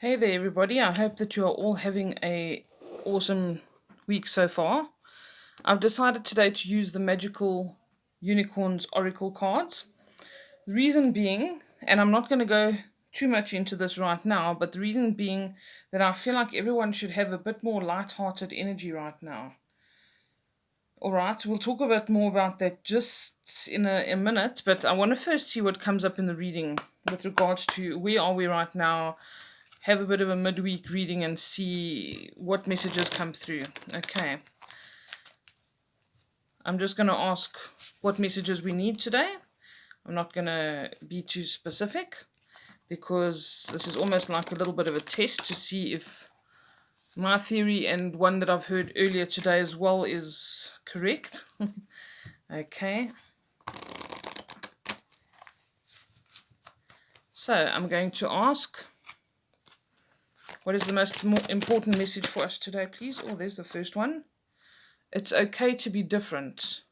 Hey there, everybody. I hope that you are all having a awesome week so far. I've decided today to use the magical unicorns oracle cards. The reason being, and I'm not going to go too much into this right now, but the reason being that I feel like everyone should have a bit more light-hearted energy right now. All right, we'll talk a bit more about that just in a minute, but I want to first see what comes up in the reading with regards to where are we right now, have a bit of a midweek reading and see what messages come through. Okay. I'm just going to ask what messages we need today. I'm not going to be too specific because this is almost like a little bit of a test to see if my theory and one that I've heard earlier today as well is correct. Okay. So I'm going to ask, what is the most important message for us today, please? Oh, there's the first one. It's okay to be different.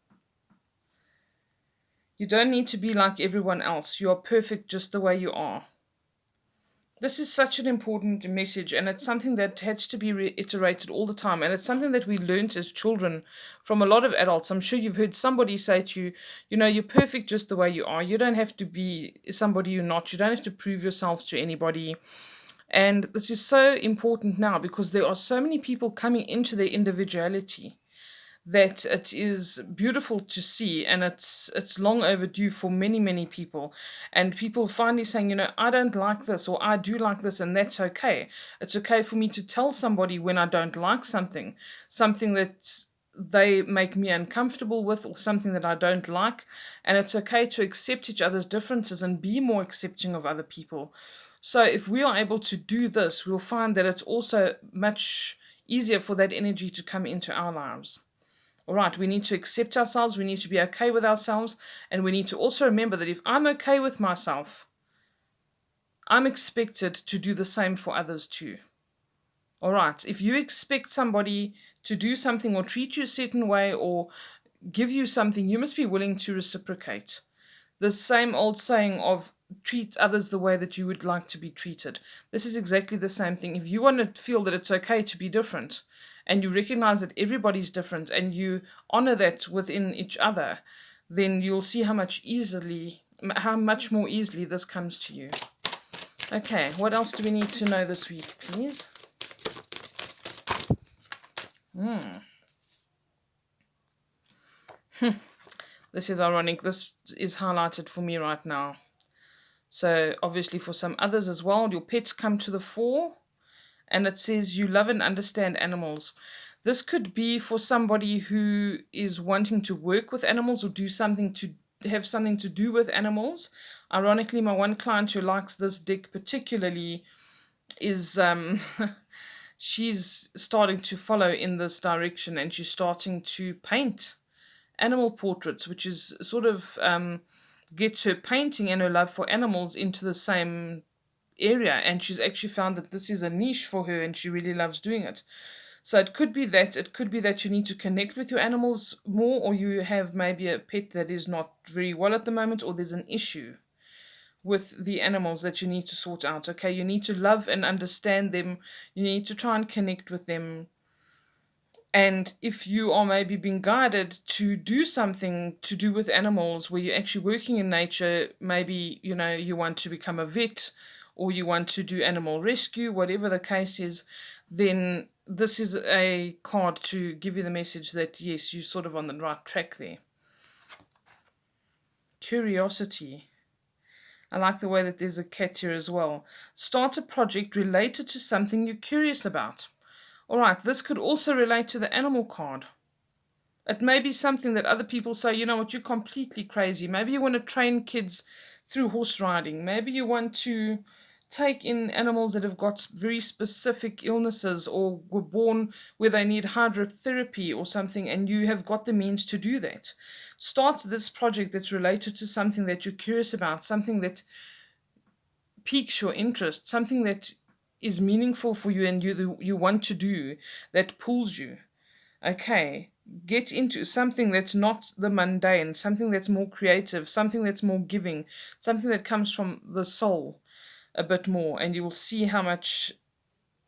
You don't need to be like everyone else. You are perfect just the way you are. This is such an important message, and it's something that has to be reiterated all the time. And it's something that we learnt as children from a lot of adults. I'm sure you've heard somebody say to you, you're perfect just the way you are. You don't have to be somebody you're not. You don't have to prove yourself to anybody. And this is so important now because there are so many people coming into their individuality that it is beautiful to see, and it's long overdue for many people, and people finally saying, I don't like this, or I do like this, and that's okay. It's okay for me to tell somebody when I don't like something that they make me uncomfortable with, or something that I don't like, and it's okay to accept each other's differences and be more accepting of other people. So if we are able to do this, we'll find that it's also much easier for that energy to come into our lives. All right, we need to accept ourselves, we need to be okay with ourselves, and we need to also remember that if I'm okay with myself, I'm expected to do the same for others too. All right, if you expect somebody to do something or treat you a certain way or give you something, you must be willing to reciprocate. The same old saying of treat others the way that you would like to be treated. This is exactly the same thing. If you want to feel that it's okay to be different, and you recognize that everybody's different, and you honor that within each other, then you'll see how much more easily this comes to you. Okay, what else do we need to know this week, please? This is ironic. This is highlighted for me right now. So, obviously, for some others as well, your pets come to the fore, and it says you love and understand animals. This could be for somebody who is wanting to work with animals or do something to have something to do with animals. Ironically, my one client who likes this deck particularly is she's starting to follow in this direction, and she's starting to paint animal portraits, which is sort of gets her painting and her love for animals into the same area. And she's actually found that this is a niche for her, and she really loves doing it. So it could be that you need to connect with your animals more, or you have maybe a pet that is not very well at the moment, or there's an issue with the animals that you need to sort out. Okay, you need to love and understand them. You need to try and connect with them. And if you are maybe being guided to do something to do with animals where you're actually working in nature, maybe you want to become a vet, or you want to do animal rescue, whatever the case is, then this is a card to give you the message that yes, you're sort of on the right track there. Curiosity. I like the way that there's a cat here as well. Start a project related to something you're curious about. All right, this could also relate to the animal card. It may be something that other people say, you know what, you're completely crazy. Maybe you want to train kids through horse riding. Maybe you want to take in animals that have got very specific illnesses or were born where they need hydrotherapy or something, and you have got the means to do that. Start this project that's related to something that you're curious about, something that piques your interest, something that is meaningful for you and you want to do, that pulls you. Okay, get into something that's not the mundane, something that's more creative, something that's more giving, something that comes from the soul. a bit more, and you will see how much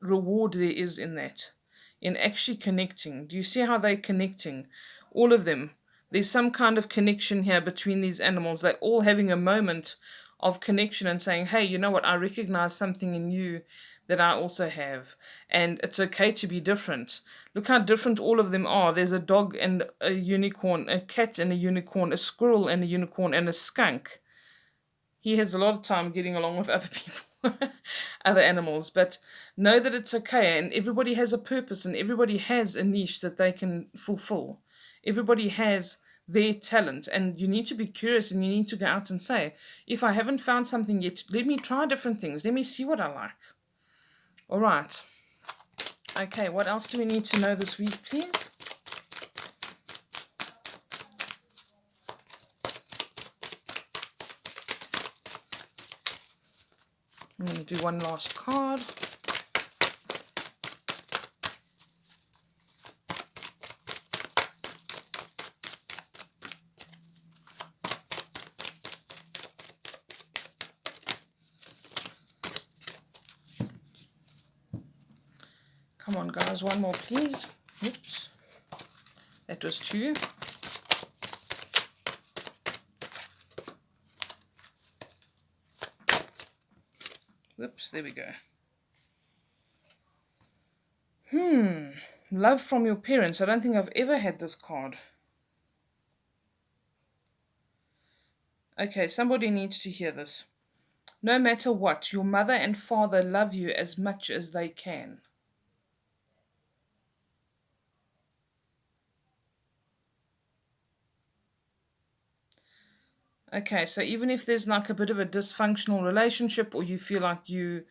reward there is in that, in actually connecting. Do you see how they're connecting? All of them. There's some kind of connection here between these animals. They're all having a moment of connection and saying, hey, you know what? I recognize something in you that I also have. And it's okay to be different. Look how different all of them are. There's a dog and a unicorn, a cat and a unicorn, a squirrel and a unicorn, and a skunk. He has a lot of time getting along with other people, other animals. But know that it's okay, and everybody has a purpose, and everybody has a niche that they can fulfill. Everybody has their talent, and you need to be curious, and you need to go out and say, if I haven't found something yet, let me try different things. Let me see what I like. All right. Okay, what else do we need to know this week, please? I'm going to do one last card. Come on, guys, one more, please. Oops. That was two. Oops, there we go. Love from your parents. I don't think I've ever had this card. Okay, somebody needs to hear this. No matter what, your mother and father love you as much as they can. Okay, so even if there's like a bit of a dysfunctional relationship, or you feel like you're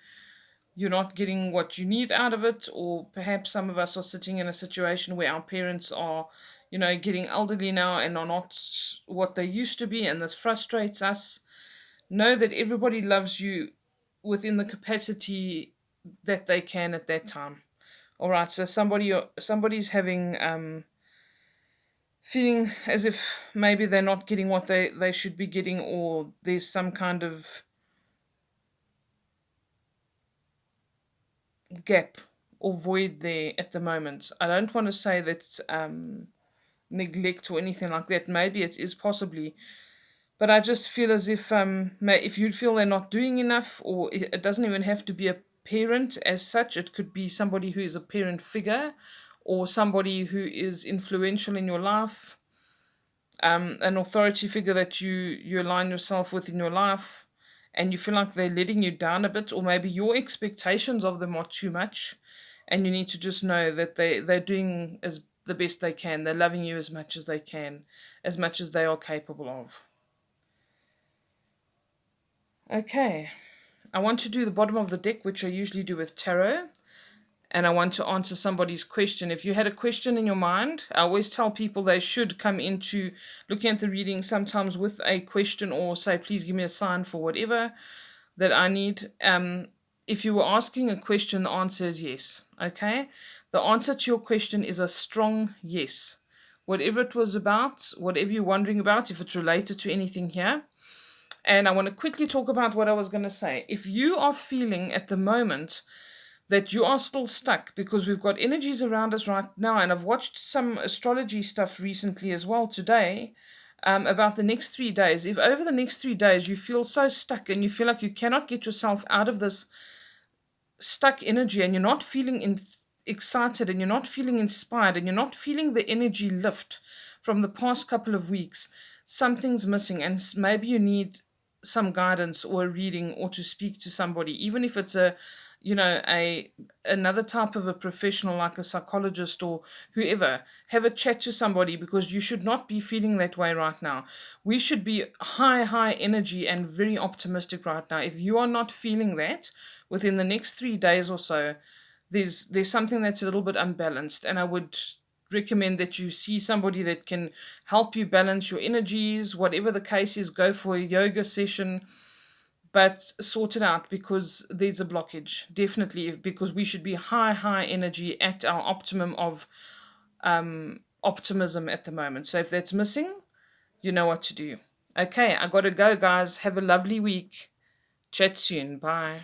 not getting what you need out of it, or perhaps some of us are sitting in a situation where our parents are, getting elderly now and are not what they used to be, and this frustrates us. Know that everybody loves you within the capacity that they can at that time. All right, so somebody's having feeling as if maybe they're not getting what they should be getting, or there's some kind of gap or void there at the moment. I don't want to say that neglect or anything like that. Maybe it is possibly, but I just feel as if you feel they're not doing enough, or it doesn't even have to be a parent as such. It could be somebody who is a parent figure, or somebody who is influential in your life, an authority figure that you align yourself with in your life, and you feel like they're letting you down a bit, or maybe your expectations of them are too much, and you need to just know that they're doing as the best they can. They're loving you as much as they can, as much as they are capable of. Okay, I want to do the bottom of the deck, which I usually do with tarot, and I want to answer somebody's question. If you had a question in your mind, I always tell people they should come into looking at the reading sometimes with a question, or say, please give me a sign for whatever that I need. If you were asking a question, the answer is yes. Okay? The answer to your question is a strong yes. Whatever it was about, whatever you're wondering about, if it's related to anything here. And I want to quickly talk about what I was going to say. If you are feeling at the moment that you are still stuck, because we've got energies around us right now, and I've watched some astrology stuff recently as well today, about the next 3 days. If over the next 3 days you feel so stuck and you feel like you cannot get yourself out of this stuck energy, and you're not feeling excited, and you're not feeling inspired, and you're not feeling the energy lift from the past couple of weeks, something's missing, and maybe you need some guidance or a reading, or to speak to somebody, even if it's a another type of a professional, like a psychologist or whoever. Have a chat to somebody, because you should not be feeling that way right now. We should be high energy and very optimistic right now. If you are not feeling that within the next 3 days or so, there's something that's a little bit unbalanced, and I would recommend that you see somebody that can help you balance your energies. Whatever the case is, go for a yoga session, but sort it out, because there's a blockage, definitely, because we should be high energy at our optimum of optimism at the moment. So if that's missing, you know what to do. Okay, I gotta go, guys. Have a lovely week. Chat soon. Bye.